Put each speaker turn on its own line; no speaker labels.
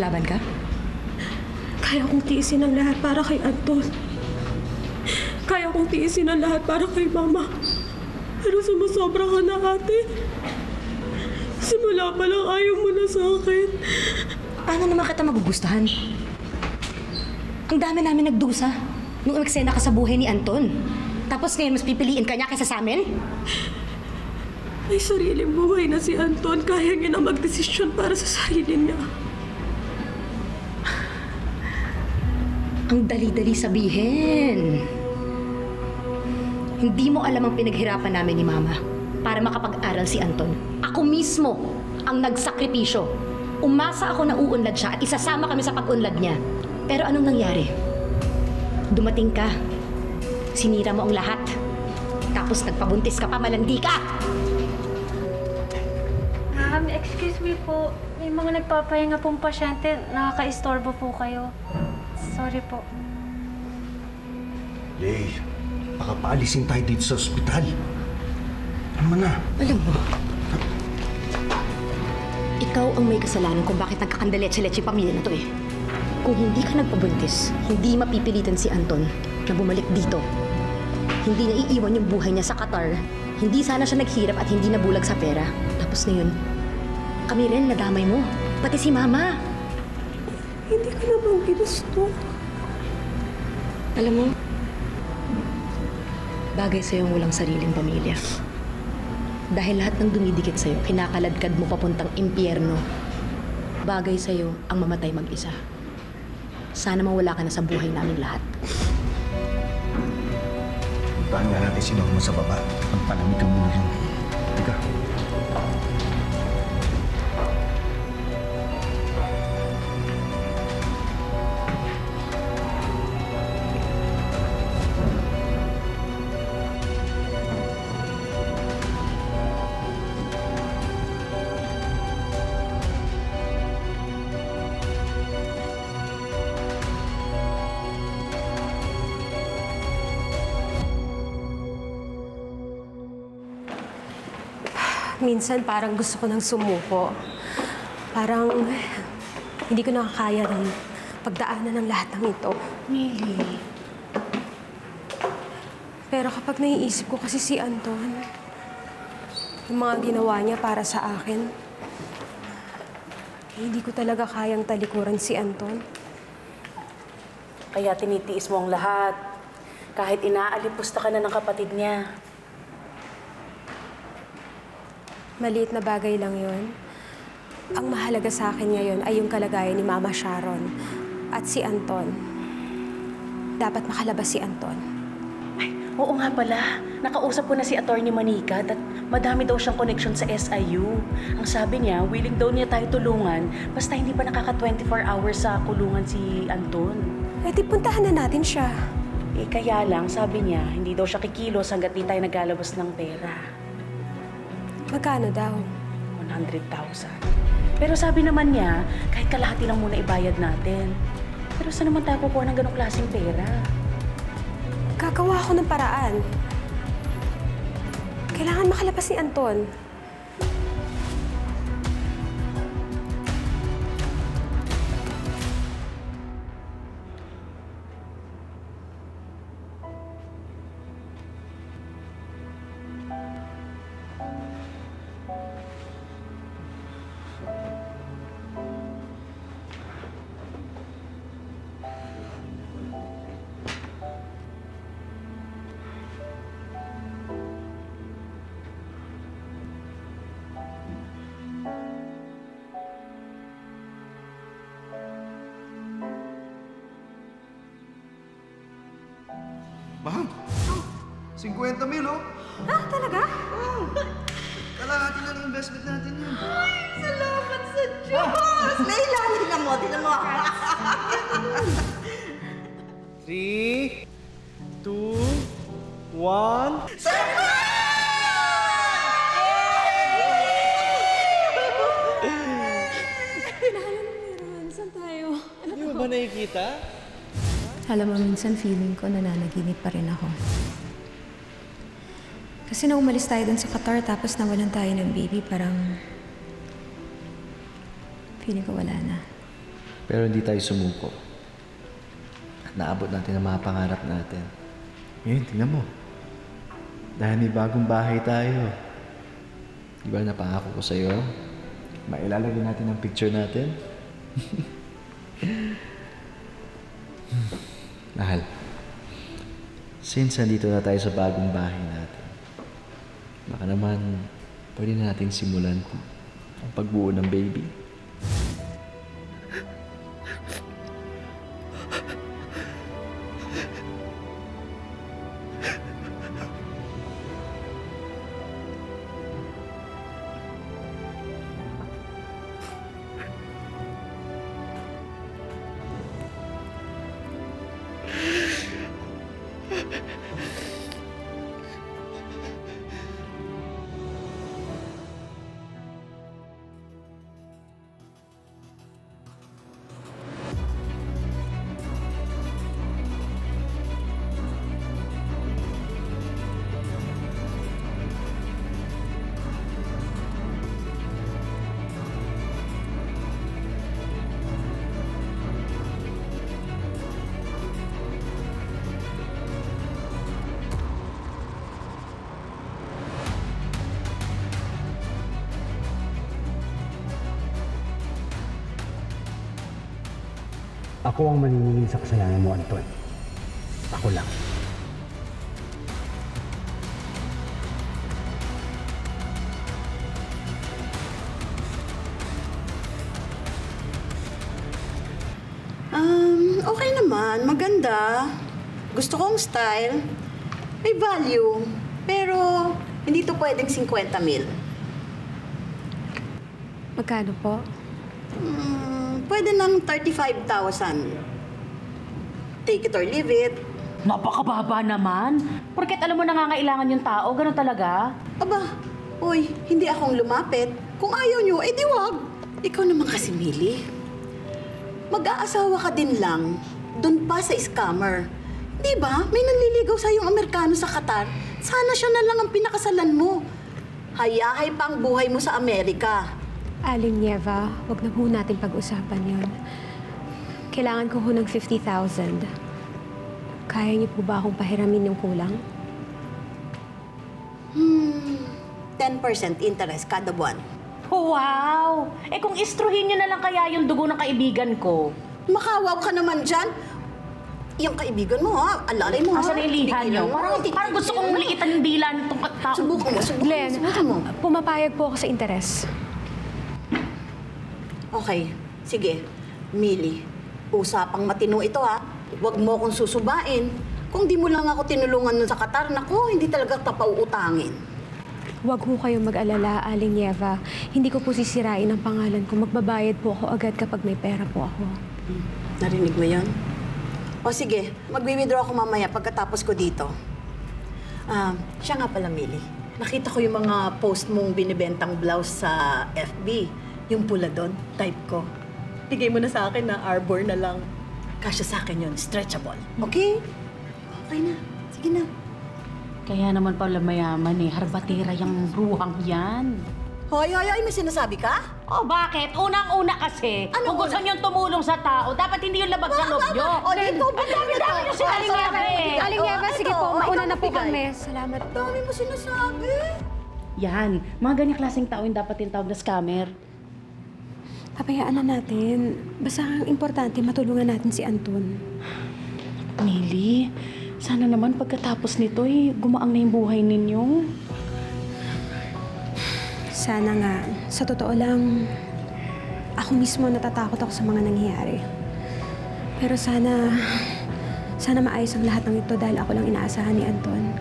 Lalaban ka?
Kaya kong tiisin ang lahat para kay Anton. Kaya kong tiisin ang lahat para kay Mama. Pero sumusobra ka na, ate. Simula pa lang ayaw mo na sa akin.
Paano naman kita magugustuhan? Ang dami namin nagdusa nung eksena ka sa buhay ni Anton. Tapos ngayon mas pipiliin ka niya kaysa sa amin?
May sariling buhay na si Anton. Kaya niya na magdesisyon para sa sarili niya.
Ang dali-dali sabihin. Hindi mo alam ang pinaghirapan namin ni Mama para makapag-aral si Anton. Ako mismo ang nagsakripisyo. Umasa ako na uunlad siya at isasama kami sa pag-unlad niya. Pero anong nangyari? Dumating ka. Sinira mo ang lahat. Tapos nagpabuntis ka pa, malandi ka!
Excuse me po. May mga nagpapahinga pong pasyente. Nakaka-istorbo po kayo. Sorry po.
Lay, baka paalisin tayo dito sa ospital. Ano na?
Alam mo, ikaw ang may kasalanan kung bakit nagkakandaletse-letse pamilya na to eh. Kung hindi ka nagpabuntis, hindi mapipilitan si Anton na bumalik dito. Hindi niya iiwan yung buhay niya sa Qatar. Hindi sana siya naghirap at hindi nabulag sa pera. Tapos ngayon, kami rin nadamay mo. Pati si Mama.
Hindi ka naman ginusto.
Alam mo, bagay sa'yo ang walang sariling pamilya. Dahil lahat ng dumidikit sa'yo, kinakaladkad mo papuntang impyerno. Bagay sa'yo ang mamatay mag-isa. Sana mawala ka na sa buhay namin lahat.
Puntahan nga natin si Norma sa baba. Magpalamig ka muna rin. Teka.
Minsan parang gusto ko nang sumuko. Parang hindi ko nakakaya ng pagdaanan ng lahat ng ito.
Millie.
Pero kapag naiisip ko kasi si Anton, yung mga ginawa niya para sa akin, hindi ko talaga kayang talikuran si Anton.
Kaya tinitiis mo ang lahat. Kahit inaalipusta ka na ng kapatid niya.
Maliit na bagay lang yon. Ang mahalaga sa akin ngayon ay yung kalagayan ni Mama Sharon at si Anton. Dapat makalabas si Anton.
Ay, oo nga pala. Nakausap ko na si Atty. Manikat at madami daw siyang connection sa SIU. Ang sabi niya, willing daw niya tayo tulungan basta hindi pa nakaka 24 hours sa kulungan si Anton.
Eh di puntahan na natin siya.
Eh kaya lang, sabi niya, hindi daw siya kikilos hanggat di tayo naglalabas ng pera.
Magkano daw?
100,000. Pero sabi naman niya, kahit kalahati lang muna ibayad natin. Pero saan naman tayo kukuha ng ganong klaseng pera?
Gagawa ako ng paraan. Kailangan makalabas ni Anton.
Ma'am, 50,000, oh.
Ah, talaga?
Kalahati lang ang investment natin yan.
Ay, salamat sa Diyos! Leila, tingnan mo, tingnan mo.
3, 2, 1...
Saan tayo?
Hindi mo ba nakikita?
Alam mo, minsan feeling ko nananaginip pa rin ako. Kasi nung umalis tayo dun sa Qatar tapos nawalan tayo ng baby, parang feeling ko wala na.
Pero hindi tayo sumuko. At naabot natin ang mga pangarap natin. Ngayon, tingnan mo. Dahil may bagong bahay tayo. Di ba napangako ko sa'yo? Mailalagay natin ang picture natin. Mahal, since nandito na tayo sa bagong bahay natin, baka naman pwede na natin simulan ang pagbuo ng baby.
Ako ang maniningil sa kasalanan mo, Anton. Ako lang.
Okay naman. Maganda. Gusto kong style. May value. Pero, hindi to pwedeng 50,000.
Magkano po?
Pwede ng 35,000. Take it or leave it.
Napakababa naman. Porket alam mo nangangailangan yung tao, ganun talaga.
Aba, uy, hindi akong lumapit. Kung ayaw nyo, edi wag. Ikaw naman kasi, Millie. Mag-aasawa ka din lang, dun pa sa scammer. Di ba? May nanliligaw sa yung Amerikano sa Qatar. Sana siya na lang ang pinakasalan mo. Hayahay pa ang buhay mo sa Amerika.
Aling Nieva, wag na po natin pag-usapan yon. Kailangan ko ho ng 50,000. Kaya niyo po ba akong pahiramin yung kulang?
10% interest kada buwan.
Wow! Eh kung istruhin nyo na lang kaya yung dugo ng kaibigan ko.
Makawaw ka naman dyan. Yung kaibigan mo, ha? Alalay mo, ha?
Asa na ilihan nyo? Parang gusto kong likitan yung dila nitong tao.
Subukan mo,
Glenn,
subukan mo.
pumapayag po ako sa interes.
Okay, sige. Millie, usapang matino ito, ha? Huwag mo akong susubain. Kung di mo lang ako tinulungan nun sa Qatar, naku, hindi talaga tapaw-utangin.
Huwag ho kayong mag-alala, Aling Nieva. Hindi ko po sisirain ang pangalan ko. Magbabayad po ako agad kapag may pera po ako.
Narinig mo yun? O sige, mag-withdraw ako mamaya pagkatapos ko dito. Siya nga pala, Millie. Nakita ko yung mga post mong binibentang blouse sa FB. Yung pula doon, type ko. Bigay mo na sa akin na arbor na lang. Kasya sa akin yun, stretchable. Okay? Okay na. Sige na.
Kaya naman pala mayaman eh. Harbatera yung ruhang yan.
Hoy, may sinasabi ka?
Oh, bakit? Unang-una kasi,
Ano
kung gusto niyong tumulong sa tao, dapat hindi yung labag sa loob niyo.
O, dito,
Ang dami-dami niyo sinasabi.
Aling Nieva, sige po, mauna na po
bigay.
kami. Salamat po.
Dami mo sinasabi.
Yan, mga ganyang klaseng tao yung dapat tinatawag na scammer.
Papayaan na natin. Basta ang importante, matulungan natin si Anton.
Millie, sana naman pagkatapos nito gumaang na yung buhay ninyo.
Sana nga. Sa totoo lang, ako mismo natatakot ako sa mga nangyayari. Pero sana maayos ang lahat ng ito dahil ako lang inaasahan ni Anton.